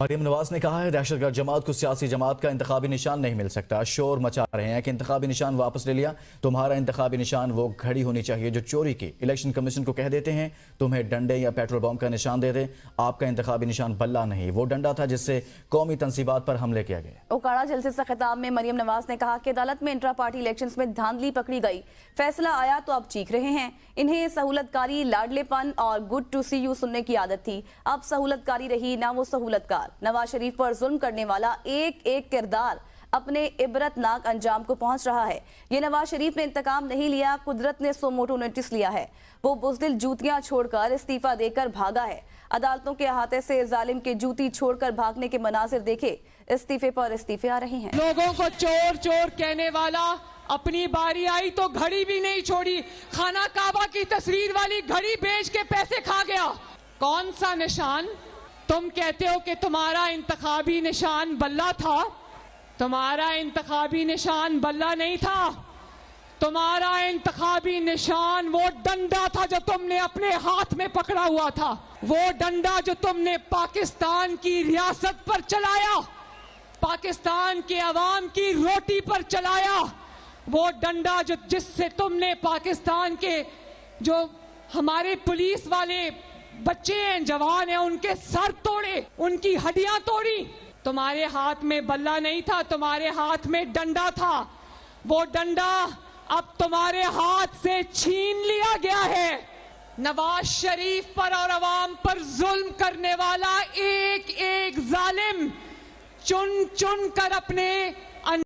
मरियम नवाज ने कहा है दहशतगर्द जमात को सियासी जमात का इंतखाबी निशान नहीं मिल सकता। शोर मचा रहे हैं कि इंतखाबी निशान वापस ले लिया। तुम्हारा इंतखाबी निशान वो घड़ी होनी चाहिए जो चोरी की। इलेक्शन कमीशन को कह देते हैं तुम्हें डंडे या पेट्रोल बम का निशान दे दे। आपका इंतखाबी निशान बल्ला नहीं, वो डंडा था जिससे कौमी तंसीबात पर हमले किया गया। ओकाड़ा जलसे से खिताब में मरियम नवाज ने कहा कि अदालत में इंट्रा पार्टी इलेक्शंस में धांधली पकड़ी गई, फैसला आया तो अब चीख रहे हैं। इन्हें सहूलतकारी, लाडलेपन और गुड टू सी यू सुनने की आदत थी। अब सहूलतकारी रही ना वो सहूलतकार। नवाज शरीफ पर जुल्म करने वाला एक एक किरदार अपने इबरतनाक अंजाम को पहुंच रहा है। ये नवाज शरीफ ने इंतकाम नहीं लिया, कुदरत ने सो मोटो नोटिस लिया है। वो बुज़दिल जूतियां छोड़कर इस्तीफा देकर भागा है। अदालतों के अहाते से जालिम के जूती छोड़कर भागने के मनाजिर देखे। इस्तीफे पर इस्तीफे आ रहे हैं। लोगों को चोर चोर कहने वाला अपनी बारी आई तो घड़ी भी नहीं छोड़ी। खाना काबा की तस्वीर वाली घड़ी बेच के पैसे खा गया। कौन सा निशान? तुम कहते हो कि तुम्हारा इंतखाबी निशान बल्ला था। तुम्हारा इंतखाबी निशान बल्ला नहीं था। तुम्हारा इंतखाबी निशान वो डंडा था जो तुमने अपने हाथ में पकड़ा हुआ था। वो डंडा जो तुमने पाकिस्तान की रियासत पर चलाया, पाकिस्तान के अवाम की रोटी पर चलाया। वो डंडा जो जिससे तुमने पाकिस्तान के जो हमारे पुलिस वाले बच्चे हैं, जवान हैं, उनके सर तोड़े, उनकी हड्डियां तोड़ी। तुम्हारे हाथ में बल्ला नहीं था, तुम्हारे हाथ में डंडा था। वो डंडा अब तुम्हारे हाथ से छीन लिया गया है। नवाज शरीफ पर और अवाम पर जुल्म करने वाला एक एक जालिम चुन चुन कर अपने